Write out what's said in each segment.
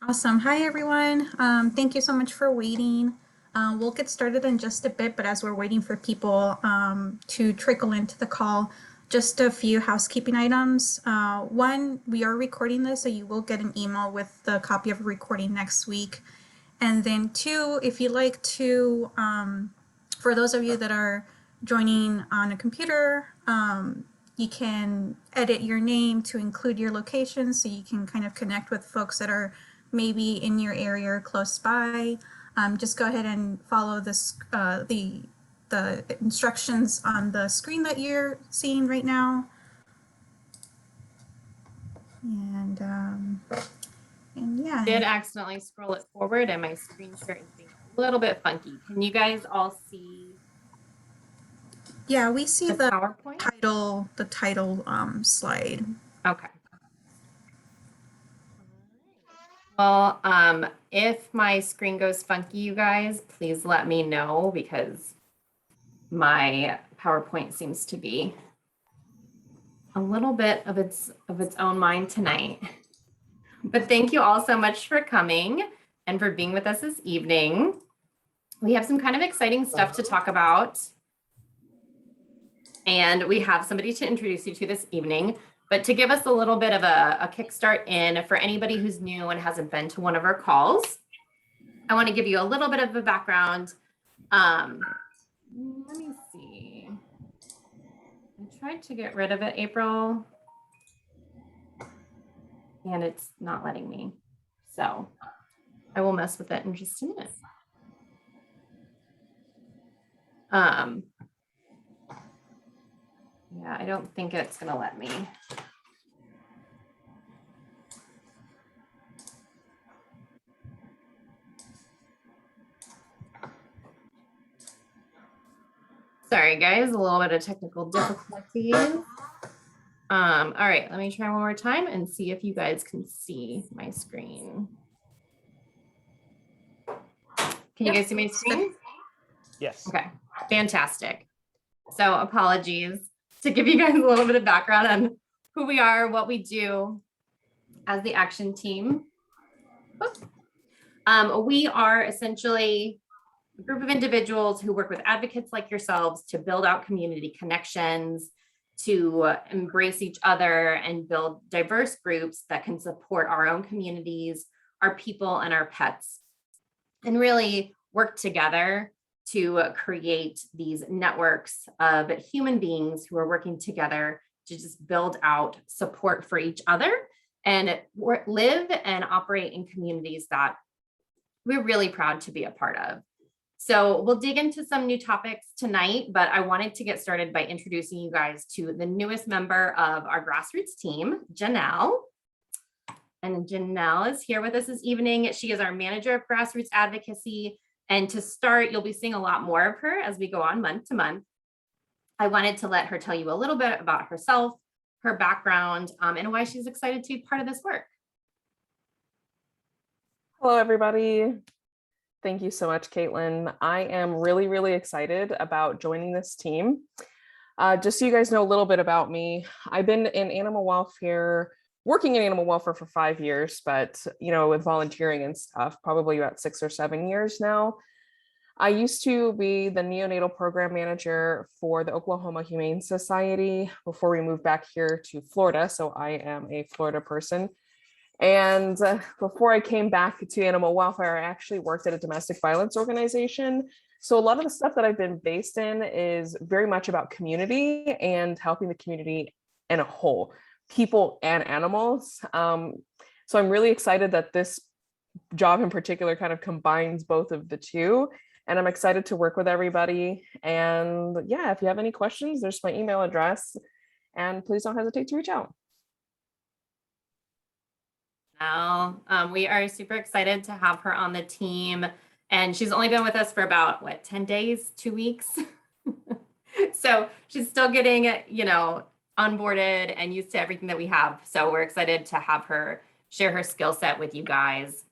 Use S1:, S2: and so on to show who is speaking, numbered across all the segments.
S1: Awesome. Hi, everyone. Thank you so much for waiting. We'll get started in just a bit, but as we're waiting for people to trickle into the call, just a few housekeeping items. One, we are recording this, so you will get an email with the copy of a recording next week. And then two, if you'd like to, for those of you that are joining on a computer, you can edit your name to include your location so you can kind of connect with folks that are maybe in your area or close by. Just go ahead and follow the instructions on the screen that you're seeing right now. And yeah.
S2: Did accidentally scroll it forward and my screen share is being a little bit funky. Can you guys all see?
S1: Yeah, we see the
S2: PowerPoint
S1: title slide.
S2: Okay. Well, if my screen goes funky, you guys, please let me know because my PowerPoint seems to be a little bit of its own mind tonight. But thank you all so much for coming and for being with us this evening. We have some kind of exciting stuff to talk about. And we have somebody to introduce you to this evening. But to give us a little bit of a kickstart in for anybody who's new and hasn't been to one of our calls, I want to give you a little bit of a background. Let me see. I tried to get rid of it, April, and it's not letting me. So I will mess with it in just a minute. Yeah, I don't think it's going to let me. Sorry, guys, a little bit of technical difficulties. All right, let me try one more time and see if you guys can see my screen. Can you guys see my screen?
S3: Yes.
S2: Okay, fantastic. So apologies to give you guys a little bit of background on who we are, what we do as the action team. We are essentially a group of individuals who work with advocates like yourselves to build out community connections, to embrace each other and build diverse groups that can support our own communities, our people, and our pets, and really work together to create these networks of human beings who are working together to just build out support for each other and live and operate in communities that we're really proud to be a part of. So we'll dig into some new topics tonight, but I wanted to get started by introducing you guys to the newest member of our grassroots team, Janelle. And Janelle is here with us this evening. She is our manager of grassroots advocacy. And to start, you'll be seeing a lot more of her as we go on month to month. I wanted to let her tell you a little bit about herself, her background, and why she's excited to be part of this work.
S4: Hello, everybody. Thank you so much, Caitlin. I am really, really excited about joining this team. Just so you guys know a little bit about me, I've been in animal welfare, working in animal welfare for 5 years, but with volunteering and stuff, probably about 6 or 7 years now. I used to be the neonatal program manager for the Oklahoma Humane Society before we moved back here to Florida. So I am a Florida person. And before I came back to animal welfare, I actually worked at a domestic violence organization. So a lot of the stuff that I've been based in is very much about community and helping the community in a whole, people and animals. So I'm really excited that this job in particular kind of combines both of the two. And I'm excited to work with everybody. And yeah, if you have any questions, there's my email address. And please don't hesitate to reach out.
S2: We are super excited to have her on the team, and she's only been with us for about 10 days, 2 weeks. So she's still getting, onboarded and used to everything that we have. So we're excited to have her share her skill set with you guys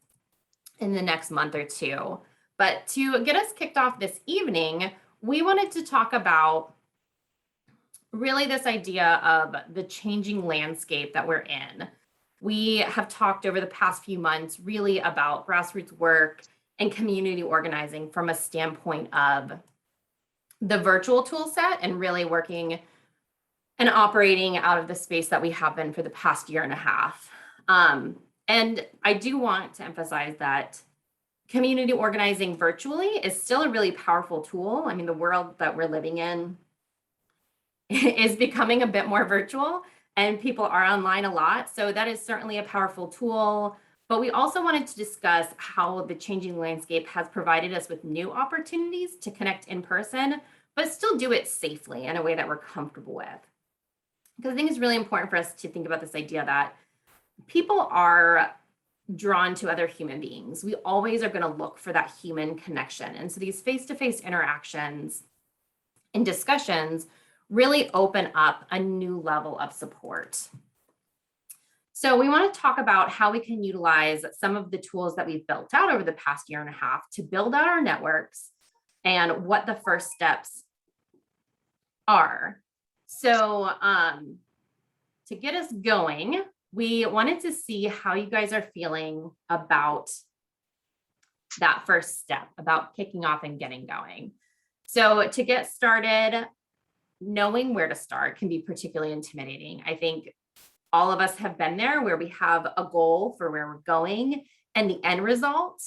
S2: in the next month or two. But to get us kicked off this evening, we wanted to talk about really this idea of the changing landscape that we're in. we have talked over the past few months really about grassroots work and community organizing from a standpoint of the virtual tool set and really working and operating out of the space that we have been for the past year and a half. And I do want to emphasize that community organizing virtually is still a really powerful tool. I mean, the world that we're living in is becoming a bit more virtual and people are online a lot. So that is certainly a powerful tool. But we also wanted to discuss how the changing landscape has provided us with new opportunities to connect in person, but still do it safely in a way that we're comfortable with. Because I think it's really important for us to think about this idea that people are drawn to other human beings. We always are going to look for that human connection. And so these face-to-face interactions and discussions really open up a new level of support. So we want to talk about how we can utilize some of the tools that we've built out over the past year and a half to build out our networks and what the first steps are. So to get us going, we wanted to see how you guys are feeling about that first step, about kicking off and getting going. So to get started, knowing where to start can be particularly intimidating. I think all of us have been there where we have a goal for where we're going and the end result,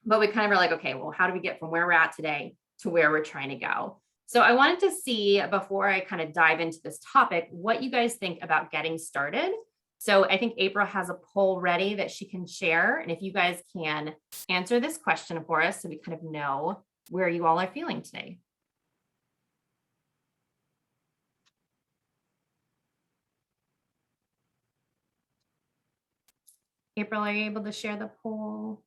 S2: but we kind of are like, okay, well, how do we get from where we're at today to where we're trying to go? So I wanted to see, before I kind of dive into this topic, what you guys think about getting started. So I think April has a poll ready that she can share. And if you guys can answer this question for us, so we kind of know where you all are feeling today. April, are you able to share the poll?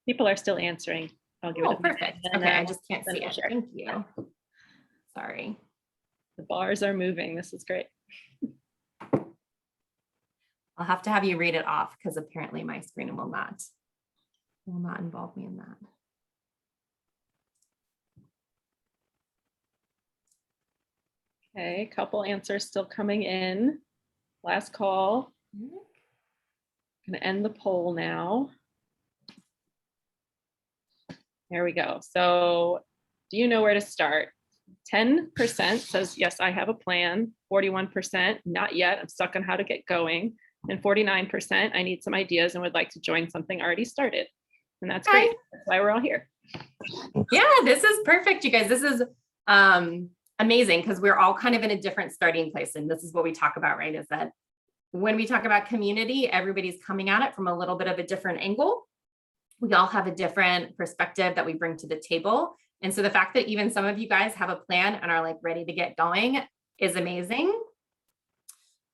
S3: People are still answering. I'll give it a minute.
S2: Perfect.
S3: And
S2: Okay,
S3: then
S2: I just can't see
S3: we'll
S2: it.
S3: share.
S2: Thank you. Sorry.
S3: The bars are moving. This is great.
S2: I'll have to have you read it off because apparently my screen will not involve me in that.
S3: Okay, couple answers still coming in. Last call. Gonna end the poll now. There we go. So do you know where to start? 10% says, yes, I have a plan. 41%, not yet. I'm stuck on how to get going. And 49%, I need some ideas and would like to join something already started. And that's great. That's why we're all here.
S2: Yeah, this is perfect, you guys. This is amazing because we're all kind of in a different starting place. And this is what we talk about, right? Is that when we talk about community, everybody's coming at it from a little bit of a different angle. We all have a different perspective that we bring to the table. And so the fact that even some of you guys have a plan and are like ready to get going is amazing.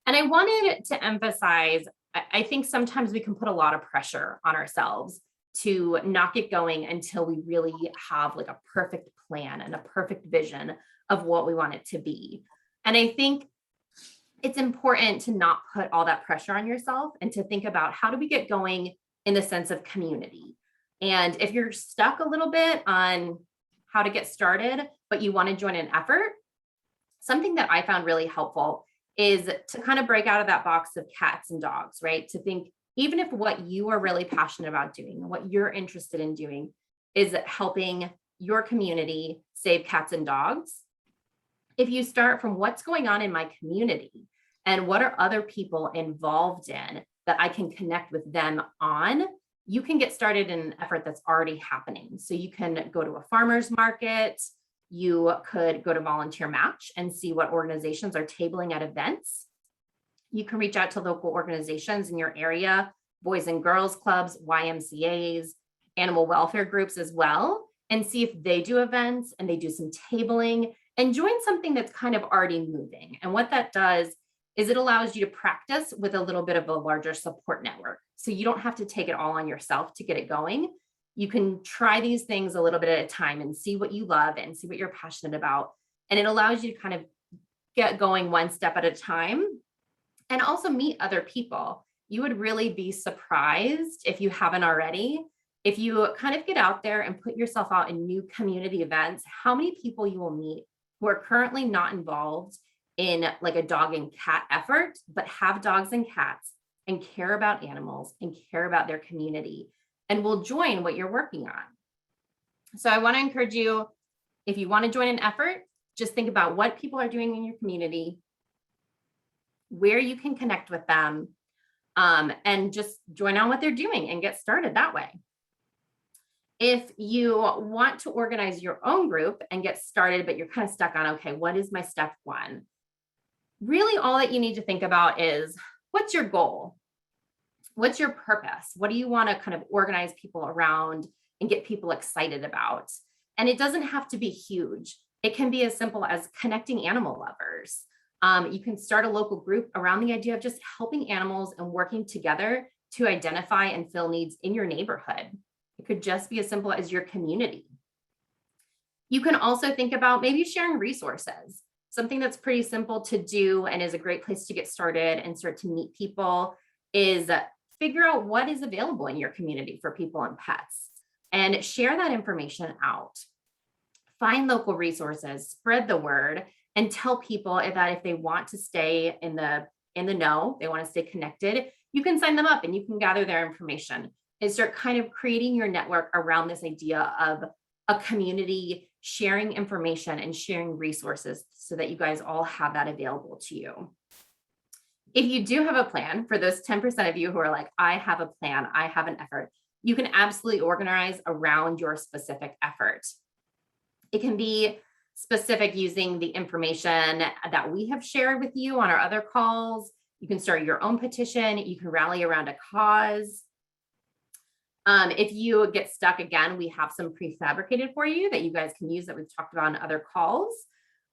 S2: And I wanted to emphasize, I think sometimes we can put a lot of pressure on ourselves to not get going until we really have like a perfect plan and a perfect vision of what we want it to be. And I think it's important to not put all that pressure on yourself and to think about how do we get going in the sense of community. And if you're stuck a little bit on how to get started, but you want to join an effort, something that I found really helpful is to kind of break out of that box of cats and dogs, right? To think, even if what you are really passionate about doing and what you're interested in doing is helping your community save cats and dogs, if you start from what's going on in my community and what are other people involved in that I can connect with them on, you can get started in an effort that's already happening. So you can go to a farmer's market, you could go to Volunteer Match and see what organizations are tabling at events. You can reach out to local organizations in your area, boys and girls clubs, YMCAs, animal welfare groups as well, and see if they do events and they do some tabling and join something that's kind of already moving. And what that does is it allows you to practice with a little bit of a larger support network. So you don't have to take it all on yourself to get it going. You can try these things a little bit at a time and see what you love and see what you're passionate about. And it allows you to kind of get going one step at a time and also meet other people. You would really be surprised if you haven't already, if you kind of get out there and put yourself out in new community events, how many people you will meet who are currently not involved in like a dog and cat effort, but have dogs and cats and care about animals and care about their community and will join what you're working on. So I want to encourage you, if you want to join an effort, just think about what people are doing in your community, where you can connect with them, and just join on what they're doing and get started that way. If you want to organize your own group and get started, but you're kind of stuck on, okay, what is my step one? Really, all that you need to think about is, what's your goal? What's your purpose? What do you want to kind of organize people around and get people excited about? And it doesn't have to be huge. It can be as simple as connecting animal lovers. You can start a local group around the idea of just helping animals and working together to identify and fill needs in your neighborhood. It could just be as simple as your community. You can also think about maybe sharing resources. Something that's pretty simple to do and is a great place to get started and start to meet people is figure out what is available in your community for people and pets and share that information out. Find local resources, spread the word, and tell people that if they want to stay in the know, they want to stay connected, you can sign them up and you can gather their information and start kind of creating your network around this idea of a community sharing information and sharing resources so that you guys all have that available to you. If you do have a plan, for those 10% of you who are like, I have a plan, I have an effort, you can absolutely organize around your specific effort. It can be specific using the information that we have shared with you on our other calls. You can start your own petition. You can rally around a cause. If you get stuck, again, we have some prefabricated for you that you guys can use that we've talked about on other calls.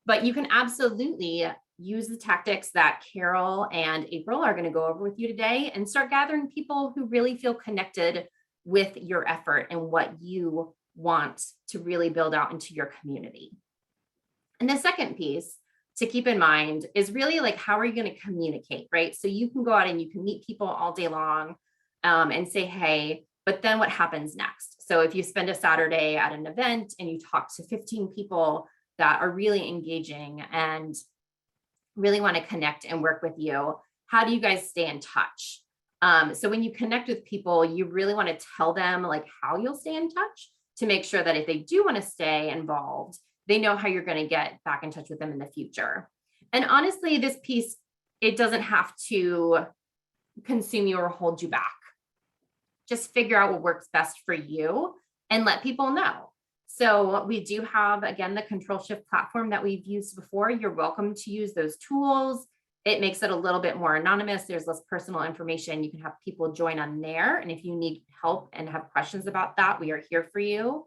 S2: But you can absolutely use the tactics that Carol and April are going to go over with you today and start gathering people who really feel connected with your effort and what you want to really build out into your community. And the second piece to keep in mind is really like, how are you going to communicate, right? So you can go out and you can meet people all day long and say, hey, but then what happens next? So if you spend a Saturday at an event and you talk to 15 people that are really engaging and really want to connect and work with you, how do you guys stay in touch? So when you connect with people, you really want to tell them like how you'll stay in touch to make sure that if they do want to stay involved, they know how you're going to get back in touch with them in the future. And honestly, this piece, it doesn't have to consume you or hold you back. Just figure out what works best for you and let people know. So we do have, again, the control shift platform that we've used before. You're welcome to use those tools. It makes it a little bit more anonymous. There's less personal information. You can have people join on there. And if you need help and have questions about that, we are here for you.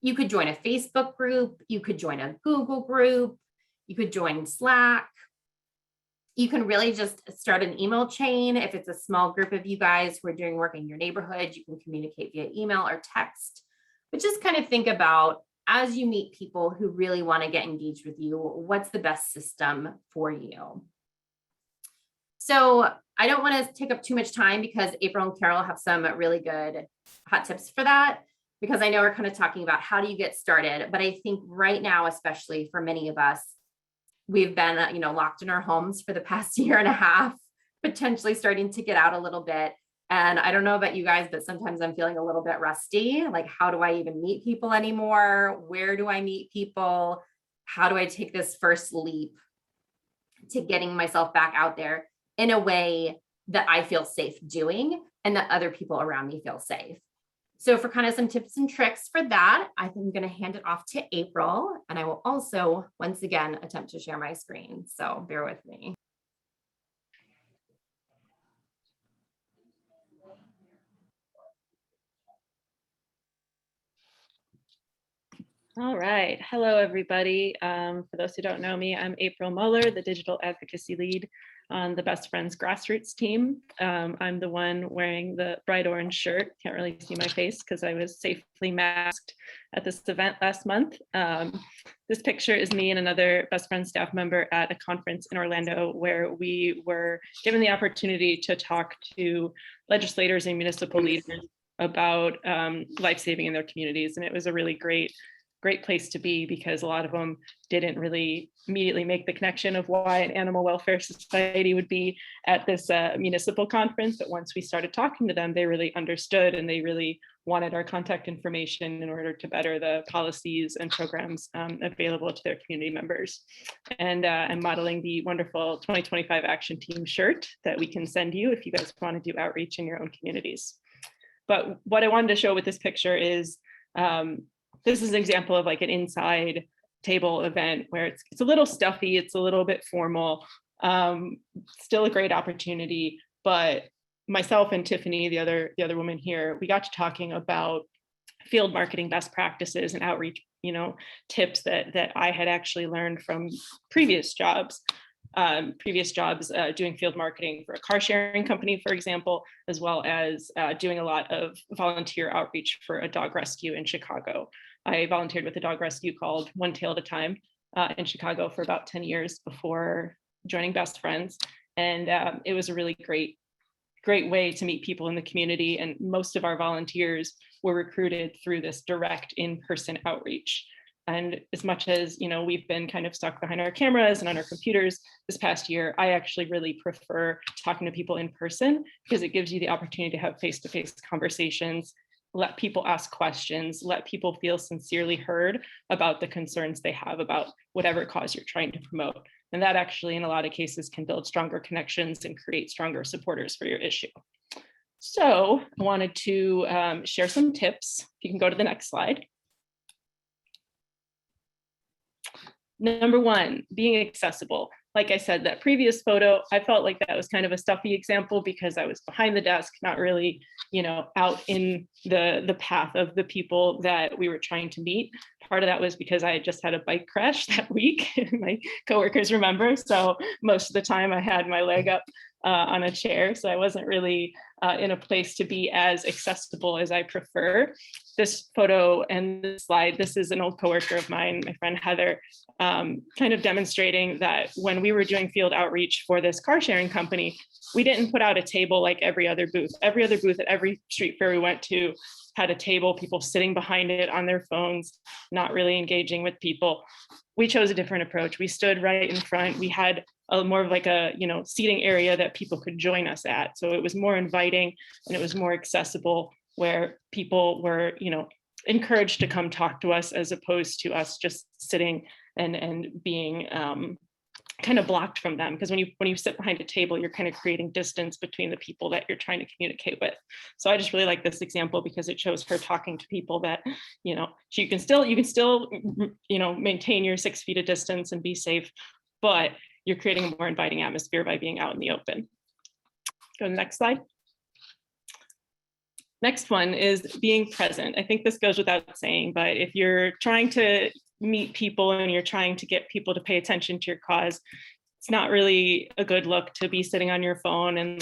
S2: You could join a Facebook group. You could join a Google group. You could join Slack. You can really just start an email chain. If it's a small group of you guys who are doing work in your neighborhood, you can communicate via email or text. But just kind of think about, as you meet people who really want to get engaged with you, what's the best system for you? So I don't want to take up too much time because April and Carol have some really good hot tips for that, because I know we're kind of talking about how do you get started. But I think right now, especially for many of us, we've been, locked in our homes for the past year and a half, potentially starting to get out a little bit. And I don't know about you guys, but sometimes I'm feeling a little bit rusty. Like, how do I even meet people anymore? Where do I meet people? How do I take this first leap to getting myself back out there in a way that I feel safe doing and that other people around me feel safe? So for kind of some tips and tricks for that, I think I'm going to hand it off to April, and I will also, once again, attempt to share my screen. So bear with me.
S3: All right. Hello, everybody. For those who don't know me, I'm April Muller, the digital advocacy lead on the Best Friends Grassroots team. I'm the one wearing the bright orange shirt. Can't really see my face because I was safely masked at this event last month. This picture is me and another Best Friends staff member at a conference in Orlando where we were given the opportunity to talk to legislators and municipal leaders about life-saving in their communities. And it was a really great great place to be, because a lot of them didn't really immediately make the connection of why an animal welfare society would be at this municipal conference. But once we started talking to them, they really understood, and they really wanted our contact information in order to better the policies and programs available to their community members. And I'm modeling the wonderful 2025 Action Team shirt that we can send you if you guys want to do outreach in your own communities. But what I wanted to show with this picture is, this is an example of like an inside table event where it's a little stuffy, it's a little bit formal, still a great opportunity. But myself and Tiffany, the other woman here, we got to talking about field marketing best practices and outreach, tips that I had actually learned from previous jobs. Doing field marketing for a car sharing company, for example, as well as doing a lot of volunteer outreach for a dog rescue in Chicago. I volunteered with a dog rescue called One Tail at a Time in Chicago for about 10 years before joining Best Friends. And it was a really great way to meet people in the community. And most of our volunteers were recruited through this direct in-person outreach. And as much as, we've been kind of stuck behind our cameras and on our computers this past year, I actually really prefer talking to people in person, because it gives you the opportunity to have face-to-face conversations, let people ask questions, let people feel sincerely heard about the concerns they have about whatever cause you're trying to promote. And that actually, in a lot of cases, can build stronger connections and create stronger supporters for your issue. So I wanted to share some tips. You can go to the next slide. Number one, being accessible. Like I said, that previous photo, I felt like that was kind of a stuffy example because I was behind the desk, not really, out in the path of the people that we were trying to meet. Part of that was because I had just had a bike crash that week, my coworkers remember. So most of the time I had my leg up on a chair. So I wasn't really in a place to be as accessible as I prefer. This photo and this slide, this is an old coworker of mine, my friend Heather, kind of demonstrating that when we were doing field outreach for this car sharing company, we didn't put out a table like every other booth. Every other booth at every street fair we went to had a table, people sitting behind it on their phones, not really engaging with people. We chose a different approach. We stood right in front. We had more of like a seating area that people could join us at. So it was more inviting and it was more accessible, where people were encouraged to come talk to us, as opposed to us just sitting and being kind of blocked from them. Because when you sit behind a table, you're kind of creating distance between the people that you're trying to communicate with. So I just really like this example because it shows her talking to people that you can still maintain your 6 feet of distance and be safe, but you're creating a more inviting atmosphere by being out in the open. Go to the next slide. Next one is being present. I think this goes without saying, but if you're trying to meet people and you're trying to get people to pay attention to your cause, it's not really a good look to be sitting on your phone and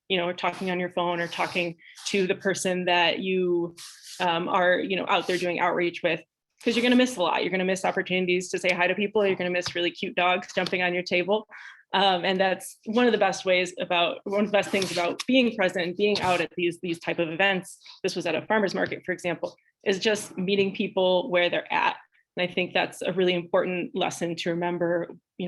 S3: or talking on your phone or talking to the person that you are out there doing outreach with, because you're going to miss a lot. You're going to miss opportunities to say hi to people. You're going to miss really cute dogs jumping on your table. And that's one of the best things about being present, being out at these type of events. This was at a farmer's market, for example, is just meeting people where they're at. And I think that's a really important lesson to remember,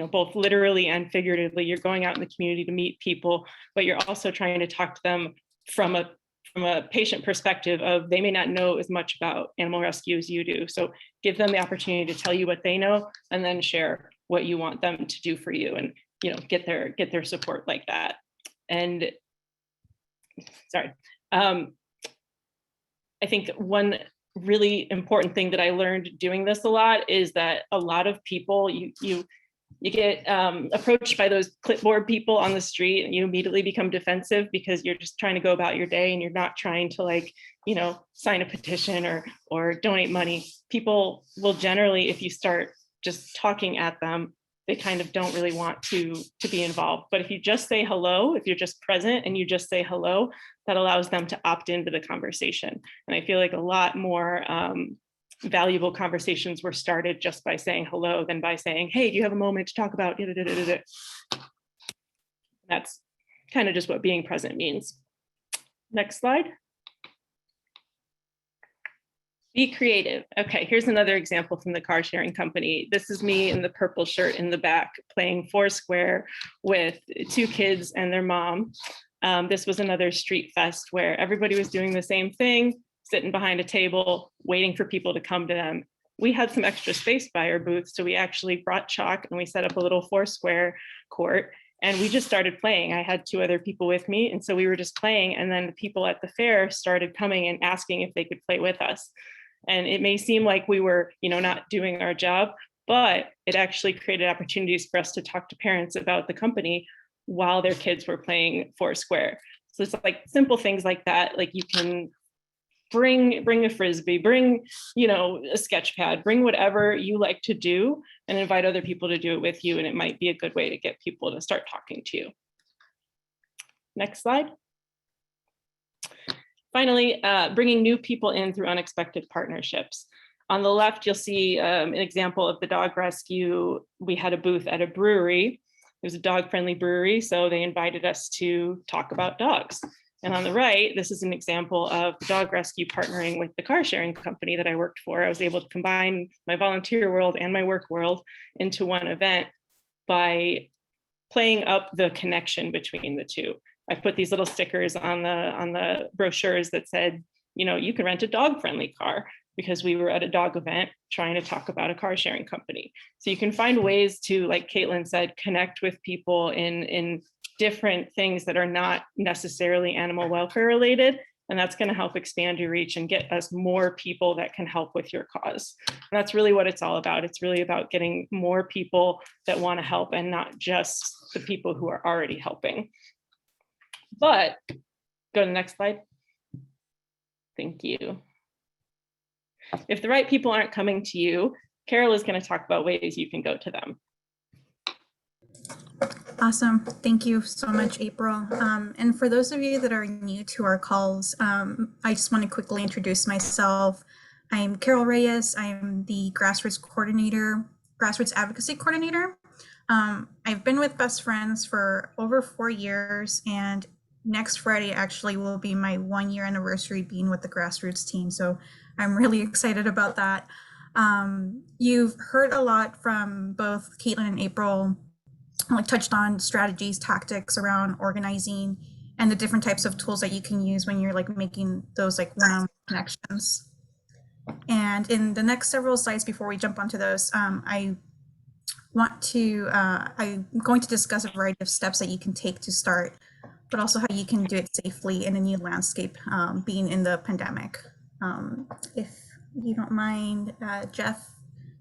S3: both literally and figuratively. You're going out in the community to meet people, but you're also trying to talk to them from a patient perspective of, they may not know as much about animal rescue as you do. So give them the opportunity to tell you what they know, and then share what you want them to do for you, and get their support like that. And I think one really important thing that I learned doing this a lot is that a lot of people, you get approached by those clipboard people on the street, and you immediately become defensive because you're just trying to go about your day and you're not trying to sign a petition or donate money. People will generally, if you start just talking at them, they kind of don't really want to be involved. But if you just say hello, if you're just present and you just say hello, that allows them to opt into the conversation. And I feel like a lot more valuable conversations were started just by saying hello than by saying, hey, do you have a moment to talk about? That's kind of just what being present means. Next slide. Be creative. Okay, here's another example from the car sharing company. This is me in the purple shirt in the back playing Foursquare with 2 kids and their mom. This was another street fest where everybody was doing the same thing, sitting behind a table, waiting for people to come to them. We had some extra space by our booth, so we actually brought chalk and we set up a little Foursquare court and we just started playing. I had 2 other people with me, and so we were just playing, and then the people at the fair started coming and asking if they could play with us. And it may seem like we were, not doing our job, but it actually created opportunities for us to talk to parents about the company while their kids were playing Foursquare. So it's like simple things like that. Like you can bring a Frisbee, bring, a sketch pad, bring whatever you like to do and invite other people to do it with you. And it might be a good way to get people to start talking to you. Next slide. Finally, bringing new people in through unexpected partnerships. On the left, you'll see an example of the dog rescue. We had a booth at a brewery. It was a dog-friendly brewery, so they invited us to talk about dogs. And on the right, this is an example of the dog rescue partnering with the car sharing company that I worked for. I was able to combine my volunteer world and my work world into one event by playing up the connection between the two. I put these little stickers on the brochures that said, you can rent a dog-friendly car, because we were at a dog event trying to talk about a car sharing company. So you can find ways to, like Caitlin said, connect with people in different things that are not necessarily animal welfare related. And that's going to help expand your reach and get us more people that can help with your cause. And that's really what it's all about. It's really about getting more people that want to help and not just the people who are already helping. But go to the next slide. Thank you. If the right people aren't coming to you, Carol is going to talk about ways you can go to them.
S1: Awesome. Thank you so much, April. And for those of you that are new to our calls, I just want to quickly introduce myself. I'm Carol Reyes. I'm the Grassroots Advocacy Coordinator. I've been with Best Friends for over 4 years, and next Friday actually will be my 1-year anniversary being with the Grassroots team. So I'm really excited about that. You've heard a lot from both Caitlin and April, touched on strategies, tactics around organizing, and the different types of tools that you can use when you're making those one-on-one connections. And in the next several slides before we jump onto those, I'm going to discuss a variety of steps that you can take to start, but also how you can do it safely in a new landscape, being in the pandemic. If you don't mind, Jeff,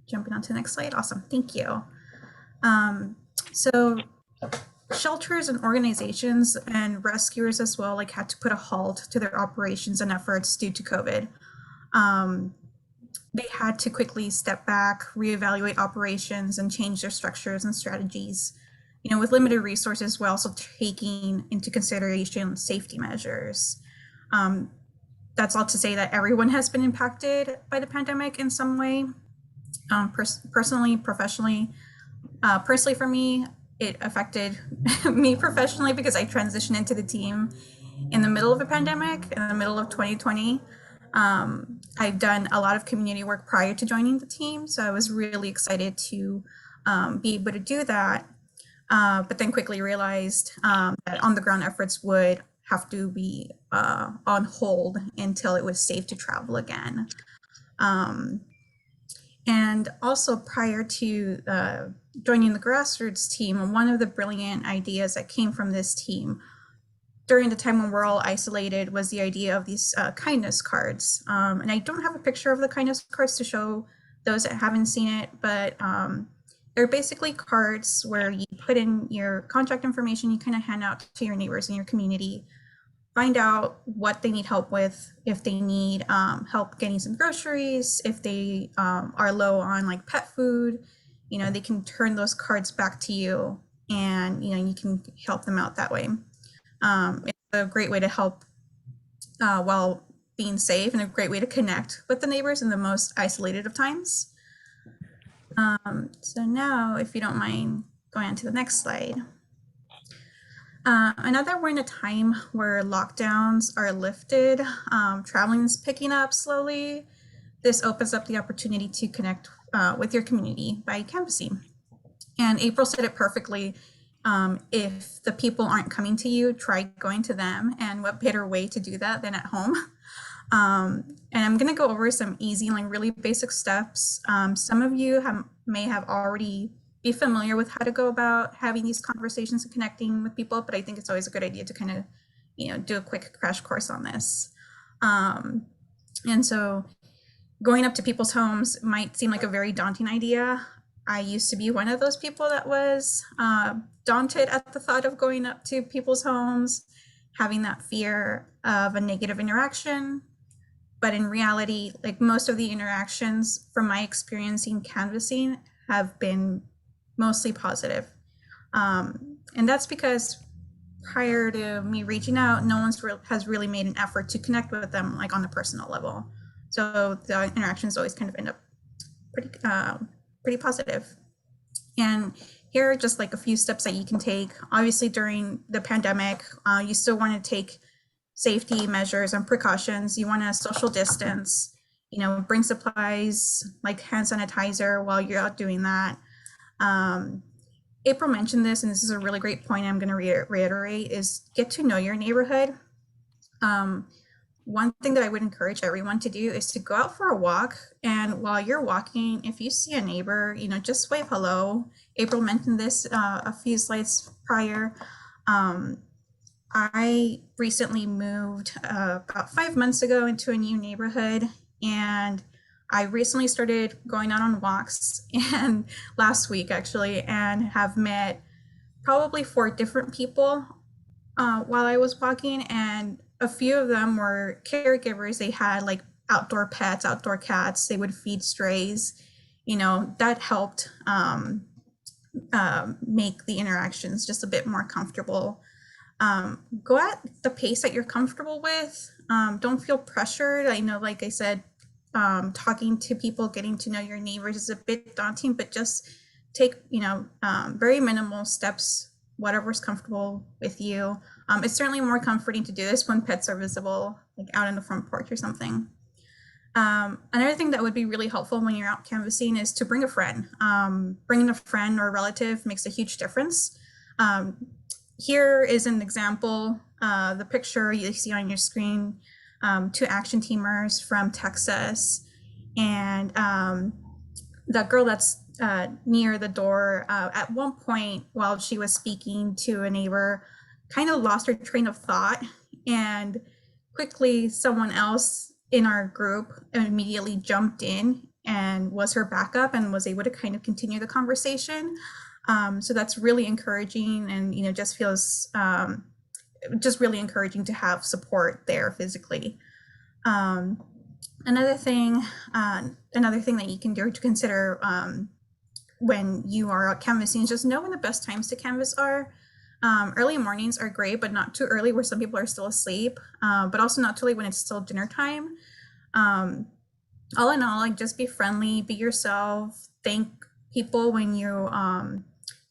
S1: jumping on to the next slide. Awesome, thank you. So shelters and organizations and rescuers as well had to put a halt to their operations and efforts due to COVID. They had to quickly step back, reevaluate operations, and change their structures and strategies. With limited resources, we're also taking into consideration safety measures. That's all to say that everyone has been impacted by the pandemic in some way, personally, professionally. Personally for me, it affected me professionally because I transitioned into the team in the middle of a pandemic, in the middle of 2020. I've done a lot of community work prior to joining the team, so I was really excited to be able to do that, but then quickly realized that on-the-ground efforts would have to be on hold until it was safe to travel again. And also prior to joining the Grassroots team, one of the brilliant ideas that came from this team during the time when we're all isolated was the idea of these kindness cards. And I don't have a picture of the kindness cards to show those that haven't seen it, but they're basically cards where you put in your contact information, you kind of hand out to your neighbors in your community, find out what they need help with, if they need help getting some groceries, if they are low on pet food, they can turn those cards back to you, and you can help them out that way. It's a great way to help while being safe, and a great way to connect with the neighbors in the most isolated of times. So now, if you don't mind going on to the next slide. Now that we're in a time where lockdowns are lifted, traveling is picking up slowly, this opens up the opportunity to connect with your community by canvassing. And April said it perfectly. If the people aren't coming to you, try going to them. And what better way to do that than at home? And I'm going to go over some easy, like really basic steps. Some of you may have already be familiar with how to go about having these conversations and connecting with people, but I think it's always a good idea to kind of, do a quick crash course on this. And so going up to people's homes might seem like a very daunting idea. I used to be one of those people that was daunted at the thought of going up to people's homes, having that fear of a negative interaction. But in reality, like most of the interactions from my experience in canvassing have been mostly positive. And that's because prior to me reaching out, no one's has really made an effort to connect with them like on a personal level. So the interactions always kind of end up pretty positive. And here are just like a few steps that you can take. Obviously during the pandemic, you still want to take safety measures and precautions. You want to social distance, bring supplies like hand sanitizer while you're out doing that. April mentioned this, and this is a really great point I'm going to reiterate, is get to know your neighborhood. One thing that I would encourage everyone to do is to go out for a walk. And while you're walking, if you see a neighbor, just wave hello. April mentioned this a few slides prior. I recently moved about 5 months ago into a new neighborhood, and I recently started going out on walks, and last week actually, and have met probably 4 different people while I was walking, and a few of them were caregivers. They had like outdoor pets, outdoor cats. They would feed strays. That helped make the interactions just a bit more comfortable. Go at the pace that you're comfortable with. Don't feel pressured. I know, like I said, talking to people, getting to know your neighbors is a bit daunting, but just take, very minimal steps, whatever's comfortable with you. It's certainly more comforting to do this when pets are visible, like out on the front porch or something. Another thing that would be really helpful when you're out canvassing is to bring a friend. Bringing a friend or relative makes a huge difference. Here is an example, the picture you see on your screen, 2 action teamers from Texas, and the girl that's near the door at one point while she was speaking to a neighbor kind of lost her train of thought, and quickly someone else in our group immediately jumped in and was her backup and was able to kind of continue the conversation. So that's really encouraging, and just feels just really encouraging to have support there physically. Another thing that you can do to consider when you are out canvassing is just know when the best times to canvass are. Early mornings are great, but not too early where some people are still asleep, but also not too late when it's still dinner time. All in all, like just be friendly, be yourself, thank people when you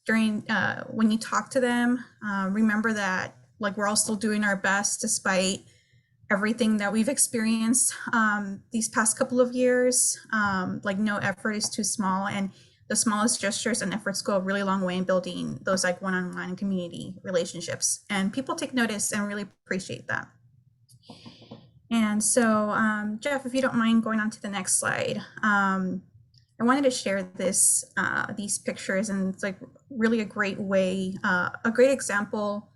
S1: when you talk to them. Remember that like we're all still doing our best despite everything that we've experienced these past couple of years. Like no effort is too small, and the smallest gestures and efforts go a really long way in building those like one-on-one community relationships, and people take notice and really appreciate that. And so Jeff, if you don't mind going on to the next slide, I wanted to share these pictures, and it's like really a great way, a great example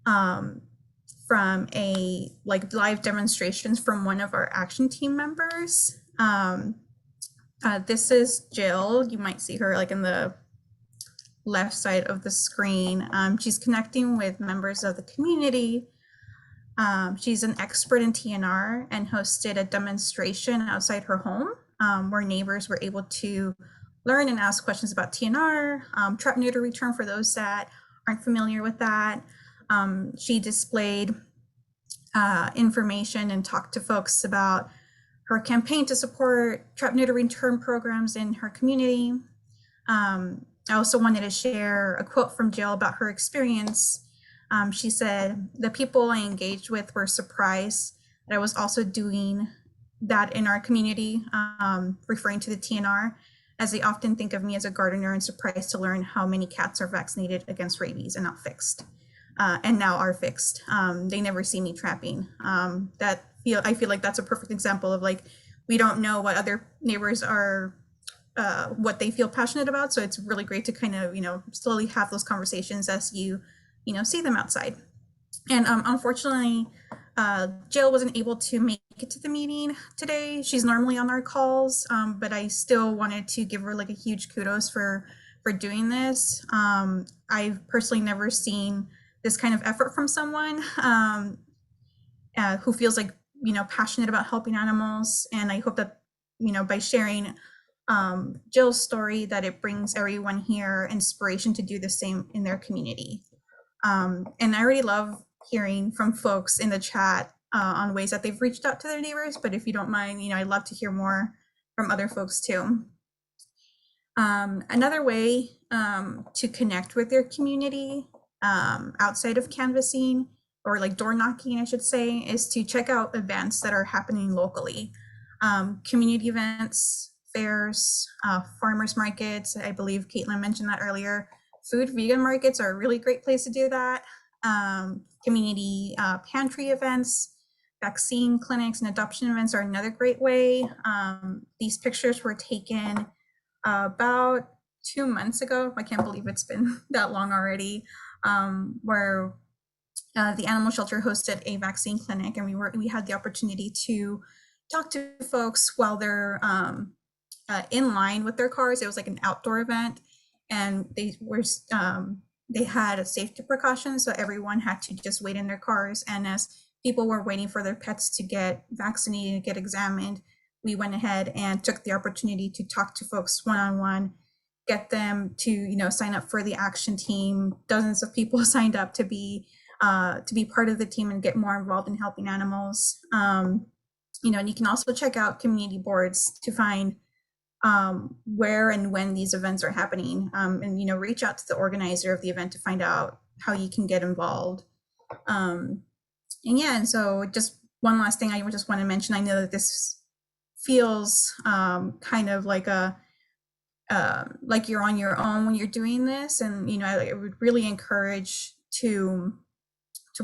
S1: from a like live demonstrations from one of our action team members. This is Jill. You might see her like in the left side of the screen. She's connecting with members of the community. She's an expert in TNR and hosted a demonstration outside her home where neighbors were able to learn and ask questions about TNR, trap, neuter, return for those that aren't familiar with that. She displayed information and talked to folks about her campaign to support trap, neuter, return programs in her community. I also wanted to share a quote from Jill about her experience. She said, "The people I engaged with were surprised that I was also doing that in our community, referring to the TNR, as they often think of me as a gardener and surprised to learn how many cats are vaccinated against rabies and not fixed, and now are fixed. They never see me trapping. I feel like that's a perfect example of like, we don't know what other neighbors are, what they feel passionate about. So it's really great to kind of, slowly have those conversations as you see them outside. And unfortunately, Jill wasn't able to make it to the meeting today. She's normally on our calls, but I still wanted to give her like a huge kudos for doing this. I've personally never seen this kind of effort from someone who feels like, passionate about helping animals. And I hope that, by sharing Jill's story, that it brings everyone here inspiration to do the same in their community. And I already love hearing from folks in the chat on ways that they've reached out to their neighbors, but if you don't mind, I'd love to hear more from other folks too. Another way to connect with your community outside of canvassing, or like door knocking, I should say, is to check out events that are happening locally. Community events, fairs, farmers markets. I believe Caitlin mentioned that earlier. Food vegan markets are a really great place to do that. Community pantry events, vaccine clinics, and adoption events are another great way. These pictures were taken about 2 months ago. I can't believe it's been that long already, where the animal shelter hosted a vaccine clinic, and we had the opportunity to talk to folks while they're in line with their cars. It was like an outdoor event, and they had a safety precautions, so everyone had to just wait in their cars. And as people were waiting for their pets to get vaccinated, get examined, we went ahead and took the opportunity to talk to folks one-on-one, get them to sign up for the action team. Dozens of people signed up to be part of the team and get more involved in helping animals. And you can also check out community boards to find where and when these events are happening, and reach out to the organizer of the event to find out how you can get involved. And so just one last thing I just want to mention. I know that this feels kind of like like you're on your own when you're doing this, and I would really encourage to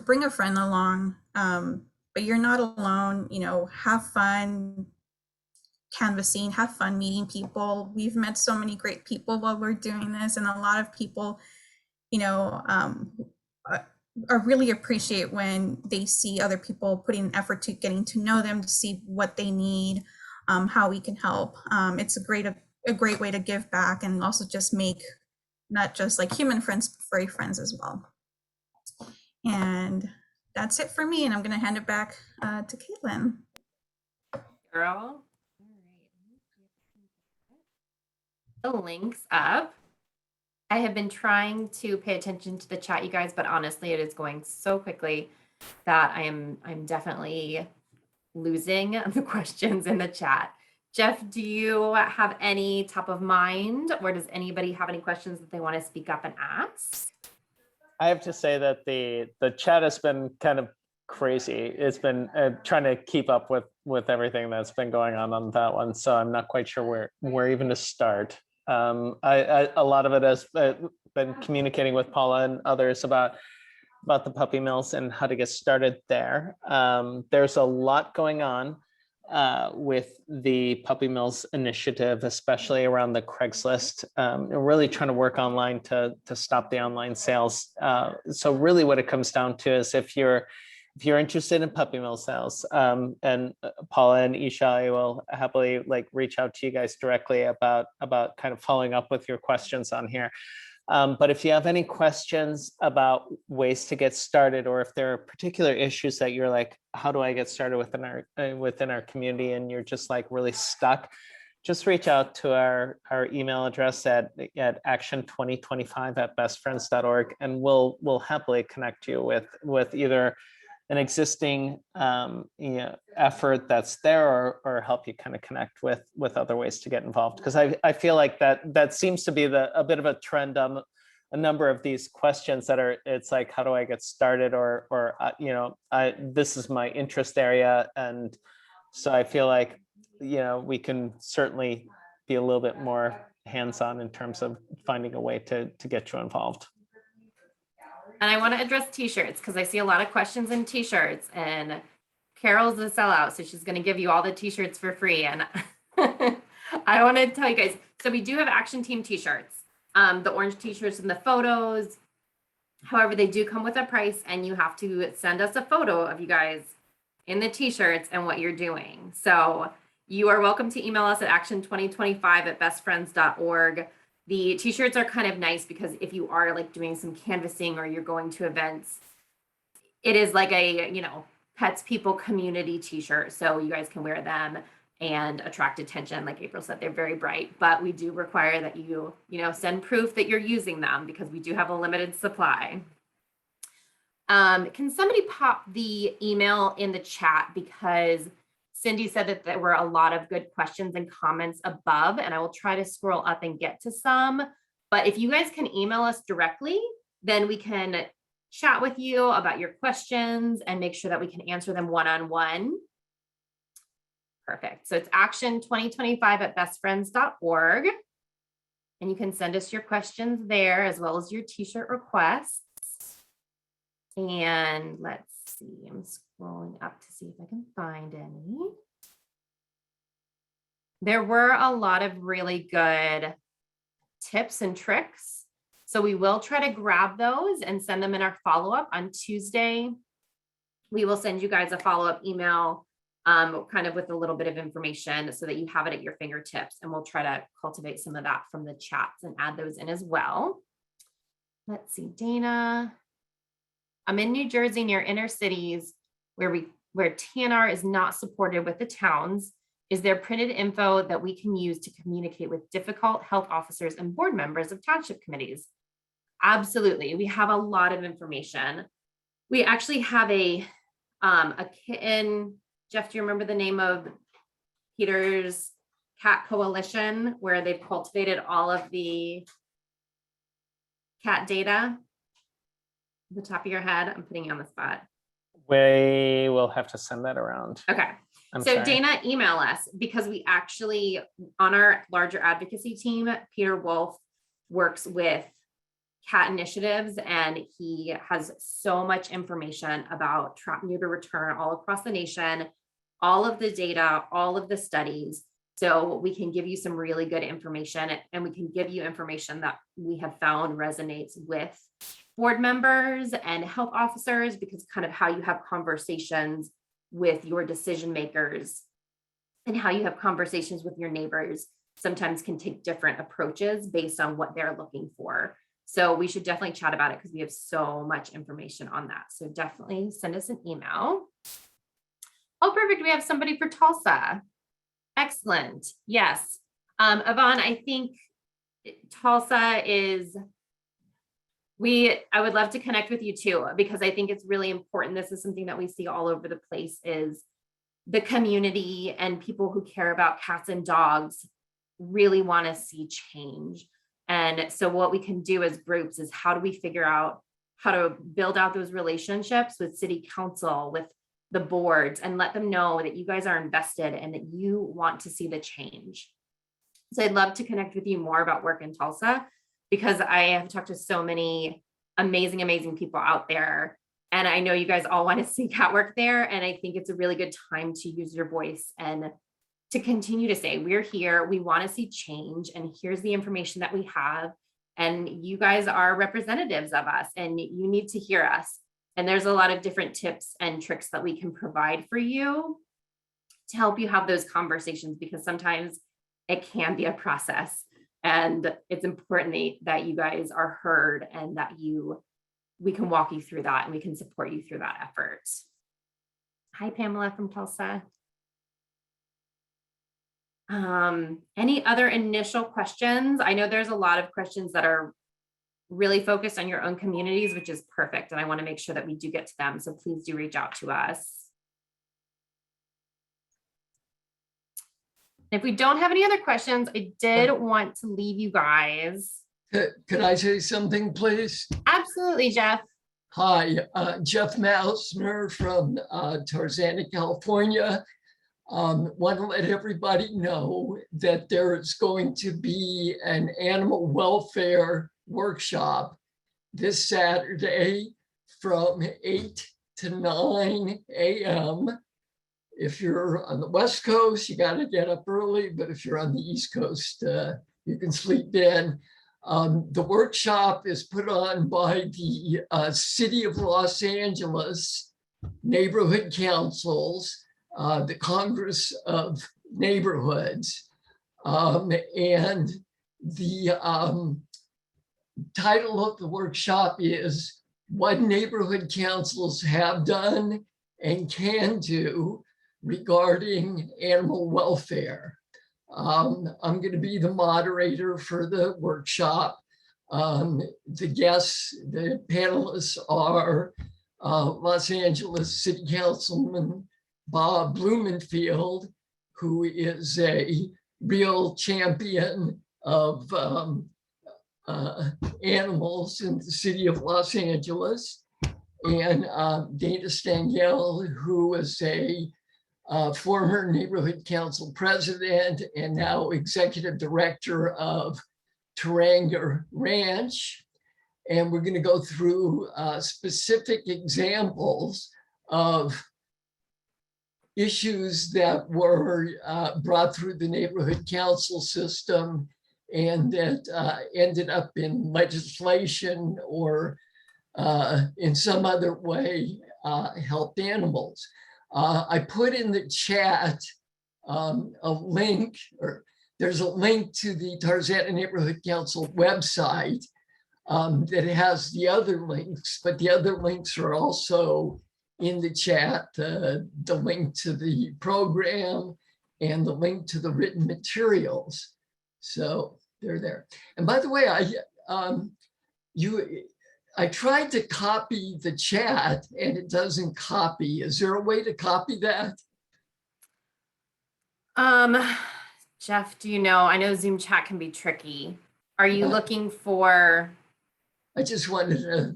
S1: bring a friend along, but you're not alone. Have fun canvassing, have fun meeting people. We've met so many great people while we're doing this, and a lot of people are really appreciate when they see other people putting an effort to getting to know them, to see what they need, how we can help. It's a great way to give back, and also just make not just like human friends, but furry friends as well. And that's it for me, and I'm going to hand it back to Caitlin.
S2: Girl. The links up. I have been trying to pay attention to the chat, you guys, but honestly, it is going so quickly that I'm definitely losing the questions in the chat. Jeff, do you have any top of mind, or does anybody have any questions that they want to speak up and ask?
S5: I have to say that the chat has been kind of crazy. It's been trying to keep up with everything that's been going on that one. So I'm not quite sure where even to start. A lot of it has been communicating with Paula and others about the puppy mills and how to get started there. There's a lot going on with the puppy mills initiative, especially around the Craigslist. Really trying to work online to stop the online sales. So really what it comes down to is if you're interested in puppy mill sales, and Paula and Isha, I will happily reach out to you guys directly about kind of following up with your questions on here. But if you have any questions about ways to get started, or if there are particular issues that you're like, how do I get started within our community, and you're just like really stuck, just reach out to our email address at action2025@bestfriends.org, and we'll happily connect you with either an existing effort that's there, or help you kind of connect with other ways to get involved. Because I feel like that seems to be a bit of a trend on a number of these questions that it's like, how do I get started, or this is my interest area, and So I feel like, we can certainly be a little bit more hands-on in terms of finding a way to get you involved.
S2: And I want to address t-shirts because I see a lot of questions in t-shirts, and Carol's a sellout, so she's going to give you all the t-shirts for free. And I want to tell you guys, so we do have action team t-shirts, the orange t-shirts and the photos. However, they do come with a price, and you have to send us a photo of you guys in the t-shirts and what you're doing. So you are welcome to email us at action2025@bestfriends.org. The t-shirts are kind of nice because if you are like doing some canvassing or you're going to events, it is like a, Pets People community t-shirt. So you guys can wear them and attract attention. Like April said, they're very bright, but we do require that you, send proof that you're using them because we do have a limited supply. Can somebody pop the email in the chat, because Cindy said that there were a lot of good questions and comments above, and I will try to scroll up and get to some. But if you guys can email us directly, then we can chat with you about your questions and make sure that we can answer them one-on-one. Perfect. So it's action2025@bestfriends.org. And you can send us your questions there as well as your t-shirt requests. And let's see, I'm scrolling up to see if I can find any. There were a lot of really good tips and tricks. So we will try to grab those and send them in our follow-up on Tuesday. We will send you guys a follow-up email kind of with a little bit of information so that you have it at your fingertips, and we'll try to cultivate some of that from the chats and add those in as well. Let's see, Dana. I'm in New Jersey near inner cities where TNR is not supported with the towns. Is there printed info that we can use to communicate with difficult health officers and board members of township committees? Absolutely. We have a lot of information. We actually have a kitten. Jeff, do you remember the name of Peter's Cat Coalition, where they've cultivated all of the cat data? The top of your head, I'm putting you on the spot.
S5: We will have to send that around.
S2: Okay.
S5: I'm
S2: So
S5: sorry.
S2: Dana, email us, because we actually, on our larger advocacy team, Peter Wolf works with cat initiatives, and he has so much information about trap, neuter, return all across the nation, all of the data, all of the studies. So we can give you some really good information, and we can give you information that we have found resonates with board members and health officers, because kind of how you have conversations with your decision makers and how you have conversations with your neighbors sometimes can take different approaches based on what they're looking for. So we should definitely chat about it because we have so much information on that. So definitely send us an email. Oh, perfect. We have somebody for Tulsa. Excellent. Yes. Yvonne, I think Tulsa is, I would love to connect with you too, because I think it's really important. This is something that we see all over the place, is the community and people who care about cats and dogs really want to see change. And so what we can do as groups is, how do we figure out how to build out those relationships with city council, with the boards, and let them know that you guys are invested and that you want to see the change. So I'd love to connect with you more about work in Tulsa, because I have talked to so many amazing, amazing people out there. And I know you guys all want to see cat work there. And I think it's a really good time to use your voice and to continue to say, we're here, we want to see change, and here's the information that we have. And you guys are representatives of us, and you need to hear us. And there's a lot of different tips and tricks that we can provide for you to help you have those conversations, because sometimes it can be a process. And it's important that you guys are heard, and that we can walk you through that, and we can support you through that effort. Hi, Pamela from Tulsa. Any other initial questions? I know there's a lot of questions that are really focused on your own communities, which is perfect. And I want to make sure that we do get to them. So please do reach out to us. If we don't have any other questions, I did want to leave you guys.
S6: Could I say something, please?
S2: Absolutely, Jeff.
S6: Hi, Jeff Mausner from Tarzana, California. Want to let everybody know that there's going to be an animal welfare workshop this Saturday from 8 to 9 a.m. If you're on the West Coast, you got to get up early, but if you're on the East Coast, you can sleep in. The workshop is put on by the City of Los Angeles Neighborhood Councils, the Congress of Neighborhoods, and the title of the workshop is What Neighborhood Councils Have Done and Can Do Regarding Animal Welfare. I'm going to be the moderator for the workshop. The guests, the panelists are Los Angeles City Councilman Bob Blumenfield, who is a real champion of animals in the city of Los Angeles, and Dana Stengel, who is a former neighborhood council president and now executive director of Taranga Ranch. And we're going to go through specific examples of issues that were brought through the neighborhood council system and that ended up in legislation or in some other way helped animals. I put in the chat a link, or there's a link to the Tarzana Neighborhood Council website that has the other links, but the other links are also in the chat, the link to the program and the link to the written materials. So they're there. And by the way, I tried to copy the chat and it doesn't copy. Is there a way to copy that?
S2: Jeff, do you know, I know Zoom chat can be tricky. Are you looking for?
S6: I just wanted to,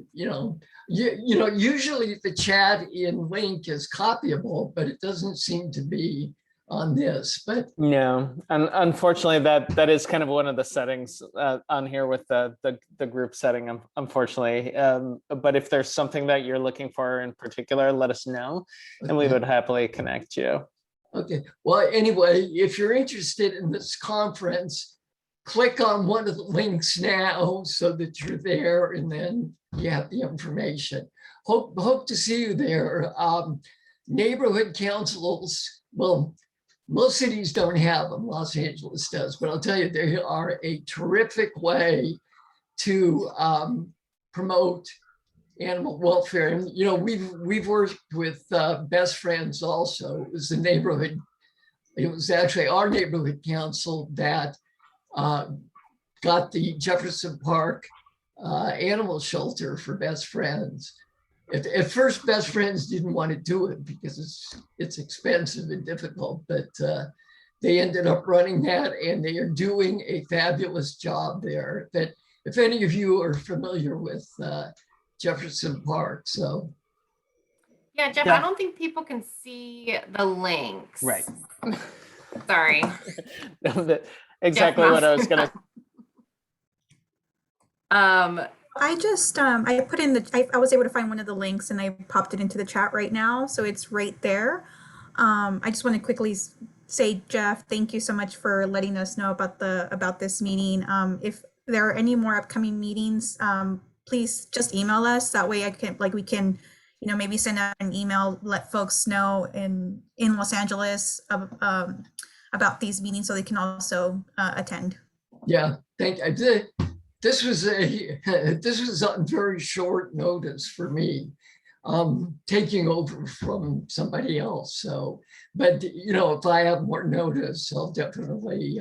S6: usually the chat in link is copyable, but it doesn't seem to be on this, but
S5: No, and unfortunately that is kind of one of the settings on here with the group setting, unfortunately. But if there's something that you're looking for in particular, let us know and we would happily connect you.
S6: Okay, well, anyway, if you're interested in this conference, click on one of the links now so that you're there and then you have the information. Hope to see you there. Neighborhood councils, well, most cities don't have them, Los Angeles does, but I'll tell you, they are a terrific way to promote animal welfare. And we've worked with Best Friends also. It was the neighborhood, it was actually our neighborhood council that got the Jefferson Park animal shelter for Best Friends. At first, Best Friends didn't want to do it because it's expensive and difficult, but they ended up running that and they are doing a fabulous job there. That if any of you are familiar with Jefferson Park, so.
S2: Yeah, Jeff,
S5: Yeah.
S2: I don't think people can see the links.
S5: Right.
S2: Sorry.
S5: Exactly what I was gonna.
S1: I just, I put in I was able to find one of the links and I popped it into the chat right now. So it's right there. I just want to quickly say, Jeff, thank you so much for letting us know about this meeting. If there are any more upcoming meetings, please just email us. That way we can, maybe send out an email, let folks know in Los Angeles about these meetings so they can also attend.
S6: Yeah, thank you. This was on very short notice for me, taking over from somebody else. So, but if I have more notice, I'll definitely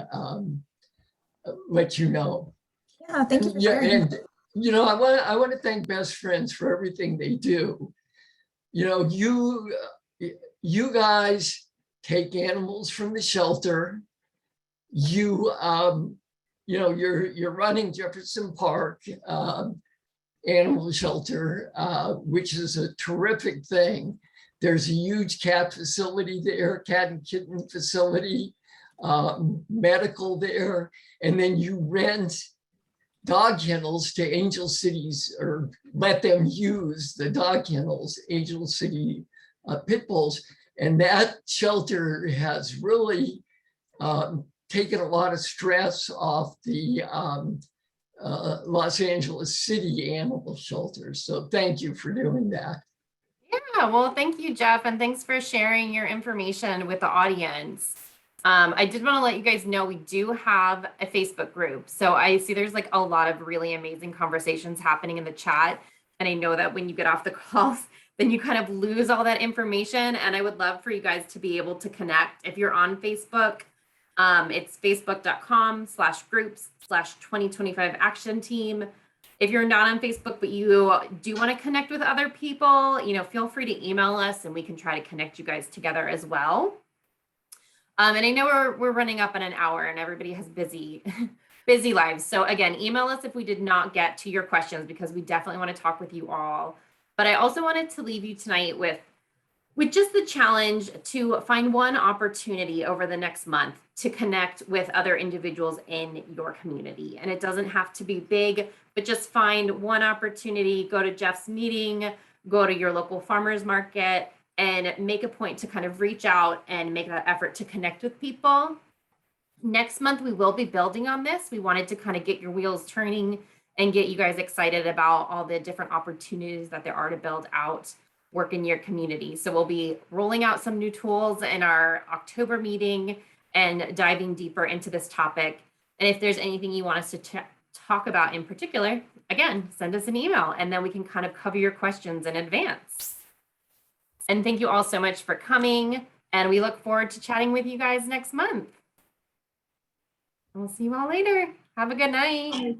S6: let you know.
S1: Yeah, thank you for sharing.
S6: And I want to thank Best Friends for everything they do. You guys take animals from the shelter. You're running Jefferson Park Animal Shelter, which is a terrific thing. There's a huge cat facility there, cat and kitten facility, medical there, and then you rent dog kennels to Angel Cities, or let them use the dog kennels, Angel City pit bulls. And that shelter has really taken a lot of stress off the Los Angeles City animal shelters. So thank you for doing that.
S2: Yeah, well, thank you, Jeff, and thanks for sharing your information with the audience. I did want to let you guys know we do have a Facebook group. So I see there's like a lot of really amazing conversations happening in the chat. And I know that when you get off the calls, then you kind of lose all that information. And I would love for you guys to be able to connect. If you're on Facebook, it's facebook.com/groups/2025 action team. If you're not on Facebook, but you do want to connect with other people, feel free to email us and we can try to connect you guys together as well. And I know we're running up on an hour and everybody has busy lives. So again, email us if we did not get to your questions, because we definitely want to talk with you all. But I also wanted to leave you tonight with just the challenge to find one opportunity over the next month to connect with other individuals in your community. And it doesn't have to be big, but just find one opportunity, go to Jeff's meeting, go to your local farmer's market, and make a point to kind of reach out and make that effort to connect with people. Next month, we will be building on this. We wanted to kind of get your wheels turning and get you guys excited about all the different opportunities that there are to build out work in your community. So we'll be rolling out some new tools in our October meeting and diving deeper into this topic. And if there's anything you want us to talk about in particular, again, send us an email and then we can kind of cover your questions in advance. And thank you all so much for coming. And we look forward to chatting with you guys next month. We'll see you all later. Have a good night.